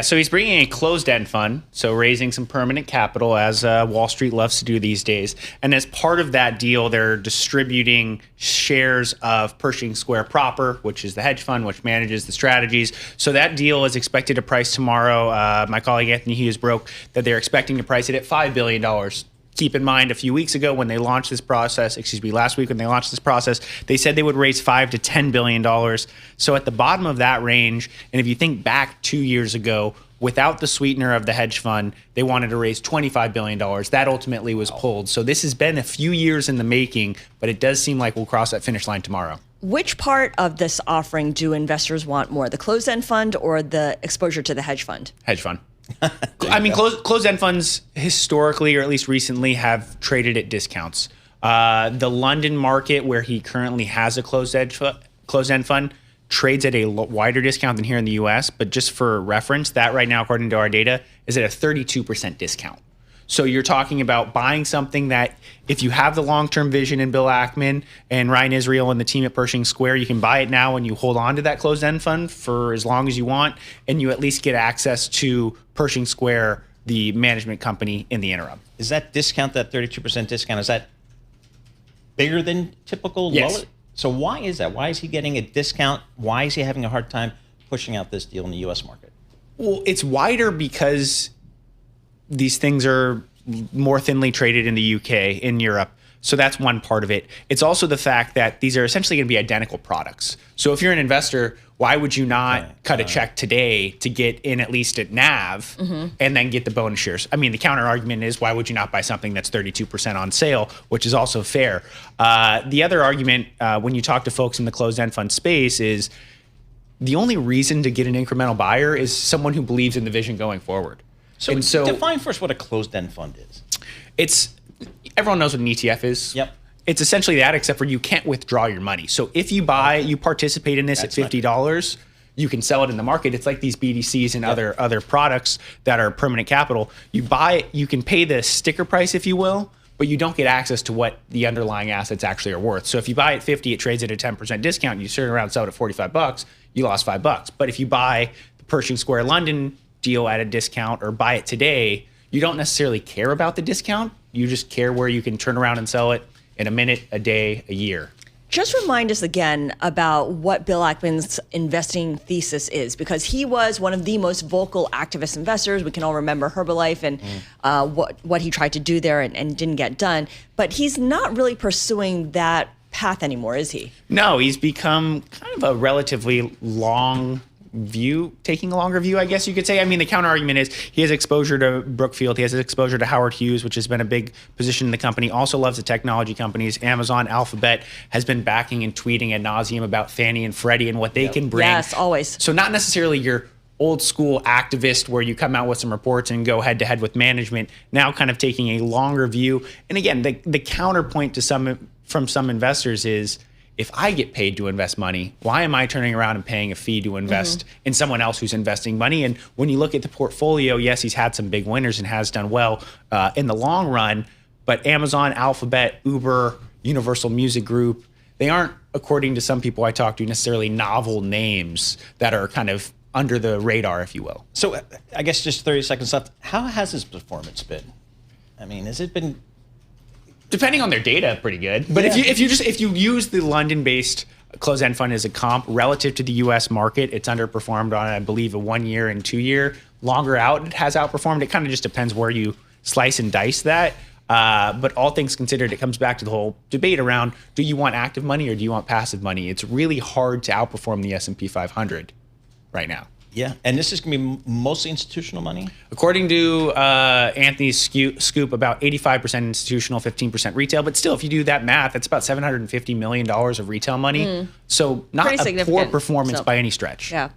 So he's bringing a closed-end fund, so raising some permanent capital, as Wall Street loves to do these days. And as part of that deal, they're distributing shares of Pershing Square proper, which is the hedge fund, which manages the strategies. So that deal is expected to price tomorrow. My colleague Anthony Hughes broke that they're expecting to price it at $5 billion. Keep in mind, a few weeks ago when they launched this process, last week when they launched this process, they said they would raise $5 to $10 billion. So at the bottom of that range, and if you think back 2 years ago, without the sweetener of the hedge fund, they wanted to raise $25 billion. That ultimately was pulled. So this has been a few years in the making, but it does seem like we'll cross that finish line tomorrow. Which part of this offering do investors want more, the closed-end fund or the exposure to the hedge fund? Hedge fund. I mean, closed-end funds historically, or at least recently, have traded at discounts. The London market, where he currently has a closed-end fund, trades at a wider discount than here in the U.S. But just for reference, that right now, according to our data, is at a 32% discount. So you're talking about buying something that, if you have the long-term vision in Bill Ackman and Ryan Israel and the team at Pershing Square, you can buy it now and you hold on to that closed-end fund for as long as you want, and you at least get access to Pershing Square, the management company, in the interim. Is that discount, that 32% discount, is that bigger than typical? Yes. So why is that? Why is he getting a discount? Why is he having a hard time pushing out this deal in the U.S. market? Well, it's wider because these things are more thinly traded in the UK, in Europe. So that's one part of it. It's also the fact that these are essentially going to be identical products. So if you're an investor, why would you not cut a check today to get in at least at NAV and then get the bonus shares? I mean, the counter argument is, why would you not buy something that's 32% on sale, which is also fair. The other argument, when you talk to folks in the closed-end fund space, is the only reason to get an incremental buyer is someone who believes in the vision going forward. So define for us what a closed-end fund is. Everyone knows what an ETF is. Yep. It's essentially that, except for you can't withdraw your money. So if you buy, you participate in this at $50, you can sell it in the market. It's like these BDCs and other products that are permanent capital. You buy, you can pay the sticker price, if you will, but you don't get access to what the underlying assets actually are worth. So if you buy at 50, it trades at a 10% discount. You turn around and sell it at $45, you lost $5. But if you buy the Pershing Square London deal at a discount or buy it today, you don't necessarily care about the discount. You just care where you can turn around and sell it in a minute, a day, a year. Just remind us again about what Bill Ackman's investing thesis is, because he was one of the most vocal activist investors. We can all remember Herbalife and what he tried to do there and didn't get done. But he's not really pursuing that path anymore, is he? No, he's become kind of a relatively taking a longer view, I guess you could say. I mean, the counter argument is he has exposure to Brookfield. He has exposure to Howard Hughes, which has been a big position in the company. Also loves the technology companies. Amazon, Alphabet has been backing and tweeting ad nauseum about Fannie and Freddie and what they can bring. Yes, always. So not necessarily your old school activist where you come out with some reports and go head to head with management. Now kind of taking a longer view. And again, the counterpoint to from some investors is, if I get paid to invest money, why am I turning around and paying a fee to invest in someone else who's investing money? And when you look at the portfolio, yes, he's had some big winners and has done well in the long run, but Amazon, Alphabet, Uber, Universal Music Group, they aren't, according to some people I talk to, necessarily novel names that are kind of under the radar, if you will. So I guess just 30 seconds left. How has his performance been? I mean, has it been... Depending on their data, pretty good. But if you use the London-based closed-end fund as a comp relative to the U.S. market, it's underperformed on, I believe, a 1 year and 2 year. Longer out, it has outperformed. It kind of just depends where you slice and dice that. But all things considered, it comes back to the whole debate around, do you want active money or do you want passive money? It's really hard to outperform the S&P 500 right now. Yeah, and this is going to be mostly institutional money? According to Anthony's scoop, about 85% institutional, 15% retail. But still, if you do that math, that's about $750 million of retail money. So not a poor performance by any stretch. Yeah.